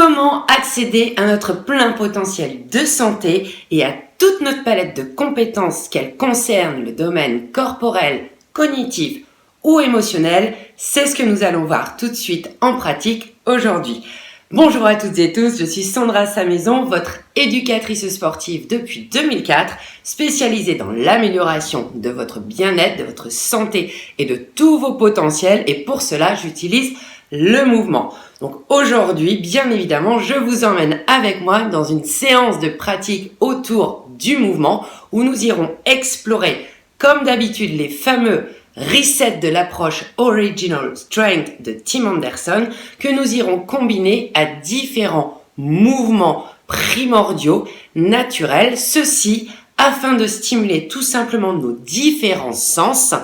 Comment accéder à notre plein potentiel de santé et à toute notre palette de compétences, qu'elles concernent le domaine corporel, cognitif ou émotionnel, c'est ce que nous allons voir tout de suite en pratique aujourd'hui. Bonjour à toutes et tous, je suis Sandra Samaison, votre éducatrice sportive depuis 2004, spécialisée dans l'amélioration de votre bien-être, de votre santé et de tous vos potentiels, et pour cela j'utilise le mouvement. Donc aujourd'hui, bien évidemment, je vous emmène avec moi dans une séance de pratique autour du mouvement où nous irons explorer, comme d'habitude, les fameux reset de l'approche Original Strength de Tim Anderson que nous irons combiner à différents mouvements primordiaux, naturels, ceci afin de stimuler tout simplement nos différents sens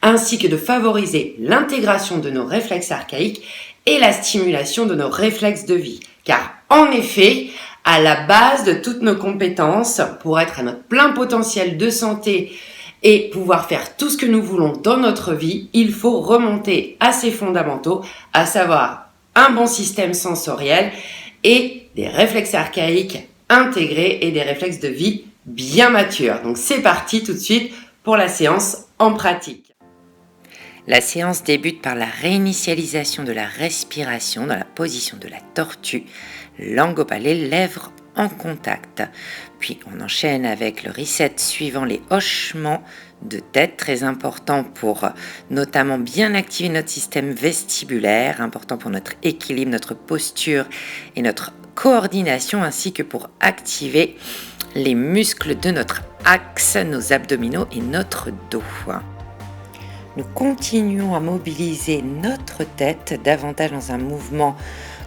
ainsi que de favoriser l'intégration de nos réflexes archaïques et la stimulation de nos réflexes de vie. Car en effet, à la base de toutes nos compétences, pour être à notre plein potentiel de santé et pouvoir faire tout ce que nous voulons dans notre vie, il faut remonter à ses fondamentaux, à savoir un bon système sensoriel et des réflexes archaïques intégrés et des réflexes de vie bien matures. Donc c'est parti tout de suite pour la séance en pratique. La séance débute par la réinitialisation de la respiration dans la position de la tortue, langue opalée, lèvres en contact. Puis on enchaîne avec le reset suivant les hochements de tête, très important pour notamment bien activer notre système vestibulaire, important pour notre équilibre, notre posture et notre coordination, ainsi que pour activer les muscles de notre axe, nos abdominaux et notre dos. Nous continuons à mobiliser notre tête davantage dans un mouvement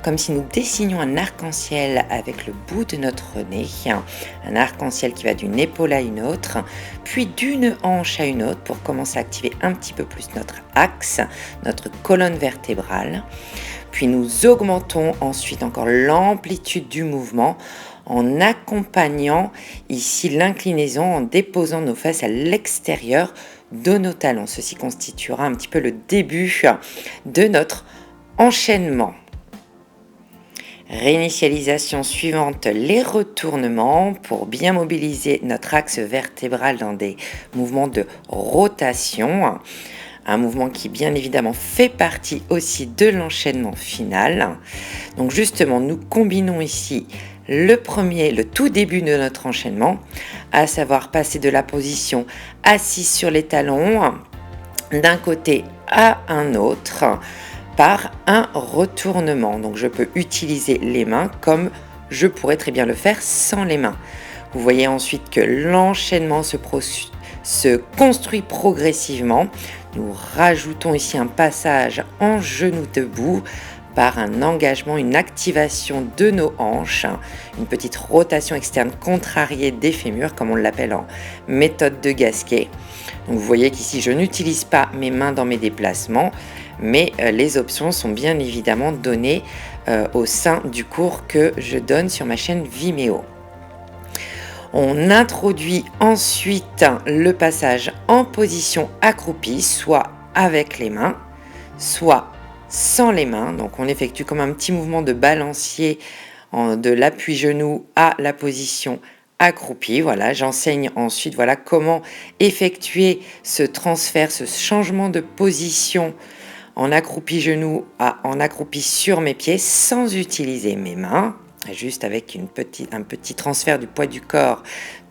comme si nous dessinions un arc-en-ciel avec le bout de notre nez, un arc-en-ciel qui va d'une épaule à une autre, puis d'une hanche à une autre pour commencer à activer un petit peu plus notre axe, notre colonne vertébrale. Puis nous augmentons ensuite encore l'amplitude du mouvement en accompagnant ici l'inclinaison, en déposant nos fesses à l'extérieur de nos talons. Ceci constituera un petit peu le début de notre enchaînement. Réinitialisation suivante, les retournements pour bien mobiliser notre axe vertébral dans des mouvements de rotation. Un mouvement qui bien évidemment fait partie aussi de l'enchaînement final. Donc justement, nous combinons ici le tout début de notre enchaînement, à savoir passer de la position assise sur les talons d'un côté à un autre par un retournement. Donc je peux utiliser les mains comme je pourrais très bien le faire sans les mains. Vous voyez ensuite que l'enchaînement se construit progressivement. Nous rajoutons ici un passage en genou debout par un engagement, une activation de nos hanches, une petite rotation externe contrariée des fémurs, comme on l'appelle en méthode de Gasquet. Donc vous voyez qu'ici, je n'utilise pas mes mains dans mes déplacements, mais les options sont bien évidemment données au sein du cours que je donne sur ma chaîne Vimeo. On introduit ensuite le passage en position accroupie, soit avec les mains, soit sans les mains. Donc on effectue comme un petit mouvement de balancier de l'appui genou à la position accroupie. Voilà, j'enseigne ensuite comment effectuer ce transfert, ce changement de position en accroupi genou en accroupi sur mes pieds sans utiliser mes mains. Juste avec un petit transfert du poids du corps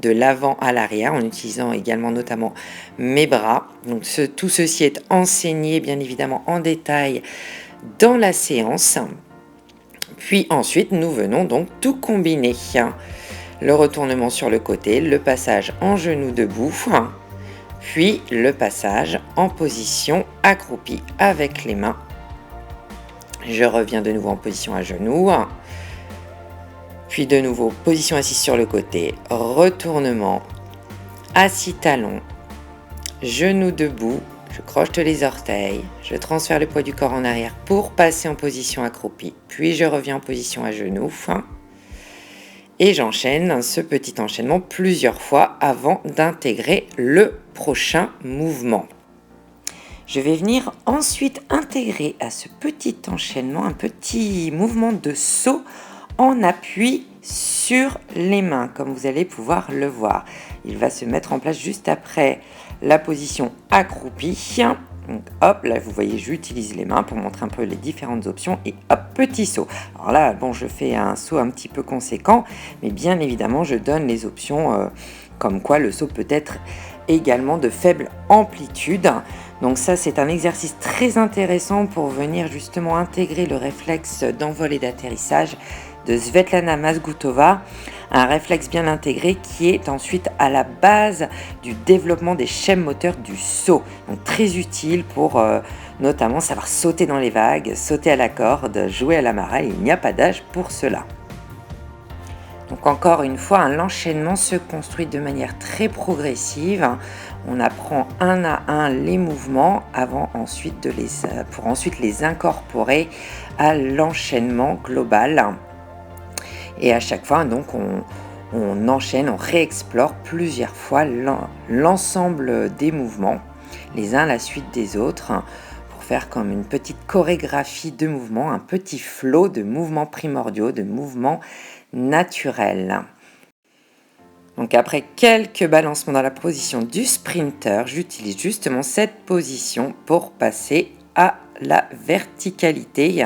de l'avant à l'arrière, en utilisant également notamment mes bras. Donc tout ceci est enseigné bien évidemment en détail dans la séance. Puis ensuite, nous venons donc tout combiner. Le retournement sur le côté, le passage en genou debout, puis le passage en position accroupie avec les mains. Je reviens de nouveau en position à genoux. Puis de nouveau, position assise sur le côté, retournement, assis talon, genou debout, je crochete les orteils, je transfère le poids du corps en arrière pour passer en position accroupie, puis je reviens en position à genoux, et j'enchaîne ce petit enchaînement plusieurs fois avant d'intégrer le prochain mouvement. Je vais venir ensuite intégrer à ce petit enchaînement un petit mouvement de saut en appui sur les mains, comme vous allez pouvoir le voir. Il va se mettre en place juste après la position accroupie. Donc hop, là vous voyez, j'utilise les mains pour montrer un peu les différentes options et hop, petit saut. Alors là, bon, je fais un saut un petit peu conséquent, mais bien évidemment, je donne les options comme quoi le saut peut être également de faible amplitude. Donc ça, c'est un exercice très intéressant pour venir justement intégrer le réflexe d'envol et d'atterrissage de Svetlana Mazgutova, un réflexe bien intégré qui est ensuite à la base du développement des schèmes moteurs du saut. Donc très utile pour notamment savoir sauter dans les vagues, sauter à la corde, jouer à la marelle, il n'y a pas d'âge pour cela. Donc encore une fois, l'enchaînement se construit de manière très progressive. On apprend un à un les mouvements pour ensuite les incorporer à l'enchaînement global. Et à chaque fois, donc, on enchaîne, on réexplore plusieurs fois l'ensemble des mouvements, les uns à la suite des autres, pour faire comme une petite chorégraphie de mouvements, un petit flot de mouvements primordiaux, de mouvements naturels. Donc après quelques balancements dans la position du sprinter, j'utilise justement cette position pour passer à la verticalité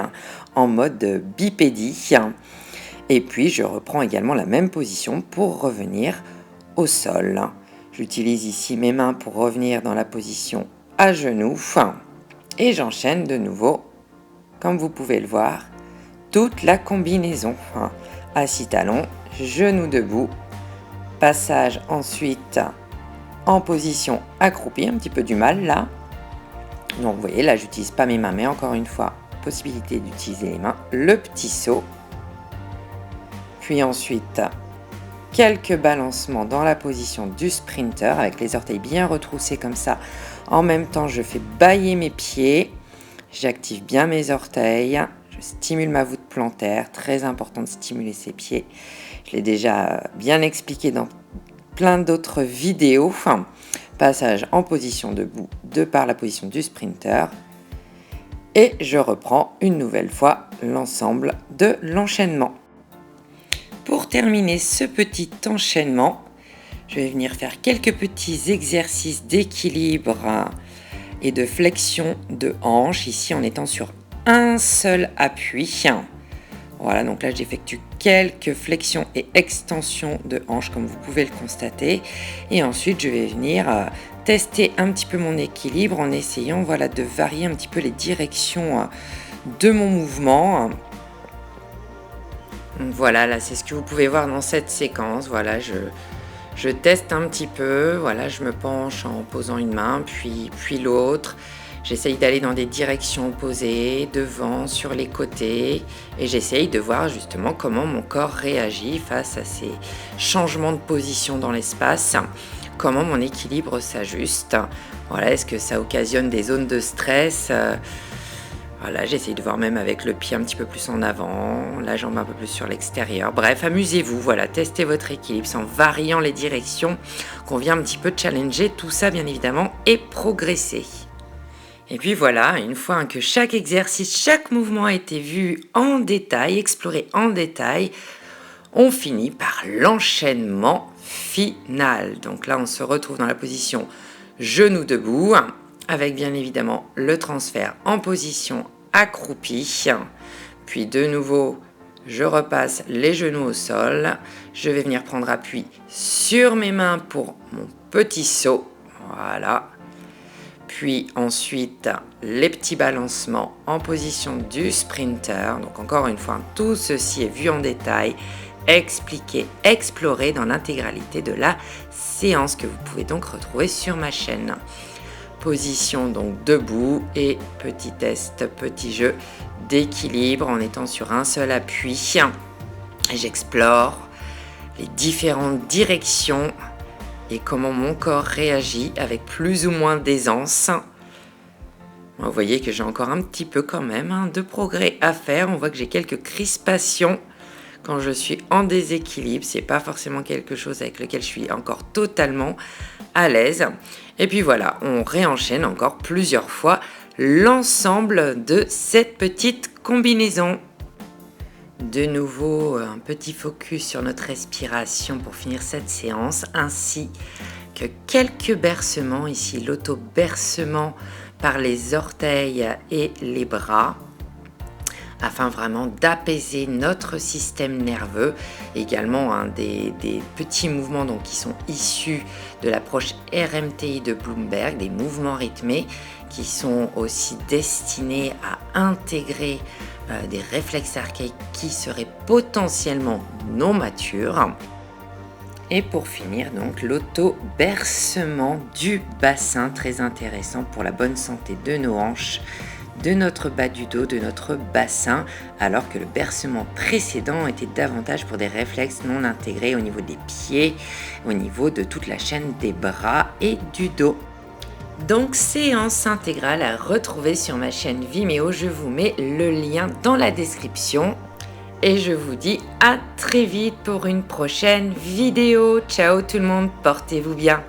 en mode bipédie. Et puis je reprends également la même position pour revenir au sol. J'utilise ici mes mains pour revenir dans la position à genoux et j'enchaîne de nouveau, comme vous pouvez le voir, toute la combinaison. Assis talon, genoux debout, passage ensuite en position accroupie, un petit peu du mal là. Donc vous voyez, là j'utilise pas mes mains, mais encore une fois, possibilité d'utiliser les mains. Le petit saut. Puis ensuite, quelques balancements dans la position du sprinter avec les orteils bien retroussés comme ça. En même temps, je fais bâiller mes pieds. J'active bien mes orteils. Je stimule ma voûte plantaire. Très important de stimuler ses pieds. Je l'ai déjà bien expliqué dans plein d'autres vidéos. Passage en position debout de par la position du sprinter. Et je reprends une nouvelle fois l'ensemble de l'enchaînement. Pour terminer ce petit enchaînement, je vais venir faire quelques petits exercices d'équilibre et de flexion de hanche, ici en étant sur un seul appui. Voilà, donc là j'effectue quelques flexions et extensions de hanche comme vous pouvez le constater. Et ensuite je vais venir tester un petit peu mon équilibre en essayant de varier un petit peu les directions de mon mouvement. Donc voilà, là c'est ce que vous pouvez voir dans cette séquence. Voilà, je teste un petit peu. Voilà, je me penche en posant une main, puis l'autre. J'essaye d'aller dans des directions opposées, devant, sur les côtés. Et j'essaye de voir justement comment mon corps réagit face à ces changements de position dans l'espace. Comment mon équilibre s'ajuste. Voilà, est-ce que ça occasionne des zones de stress ? Voilà, j'essaye de voir même avec le pied un petit peu plus en avant, la jambe un peu plus sur l'extérieur. Bref, amusez-vous, voilà, testez votre équilibre en variant les directions qu'on vient un petit peu challenger tout ça bien évidemment et progresser. Et puis voilà, une fois que chaque exercice, chaque mouvement a été vu en détail, exploré en détail, on finit par l'enchaînement final. Donc là, on se retrouve dans la position genou debout, avec bien évidemment le transfert en position accroupie. Puis de nouveau, je repasse les genoux au sol. Je vais venir prendre appui sur mes mains pour mon petit saut. Voilà. Puis ensuite, les petits balancements en position du sprinter. Donc encore une fois, tout ceci est vu en détail, expliqué, exploré dans l'intégralité de la séance que vous pouvez donc retrouver sur ma chaîne. Position donc debout et petit test, petit jeu d'équilibre en étant sur un seul appui. J'explore les différentes directions et comment mon corps réagit avec plus ou moins d'aisance. Vous voyez que j'ai encore un petit peu quand même de progrès à faire. On voit que j'ai quelques crispations quand je suis en déséquilibre. C'est pas forcément quelque chose avec lequel je suis encore totalement à l'aise. Et puis voilà, on réenchaîne encore plusieurs fois l'ensemble de cette petite combinaison. De nouveau, un petit focus sur notre respiration pour finir cette séance, ainsi que quelques bercements, ici l'auto-bercement par les orteils et les bras, afin vraiment d'apaiser notre système nerveux. Également des petits mouvements donc, qui sont issus de l'approche RMTI de Bloomberg, des mouvements rythmés qui sont aussi destinés à intégrer des réflexes archaïques qui seraient potentiellement non matures. Et pour finir, donc l'auto-bercement du bassin, très intéressant pour la bonne santé de nos hanches, de notre bas du dos, de notre bassin, alors que le bercement précédent était davantage pour des réflexes non intégrés au niveau des pieds, au niveau de toute la chaîne des bras et du dos. Donc séance intégrale à retrouver sur ma chaîne Vimeo, je vous mets le lien dans la description. Et je vous dis à très vite pour une prochaine vidéo. Ciao tout le monde, portez-vous bien.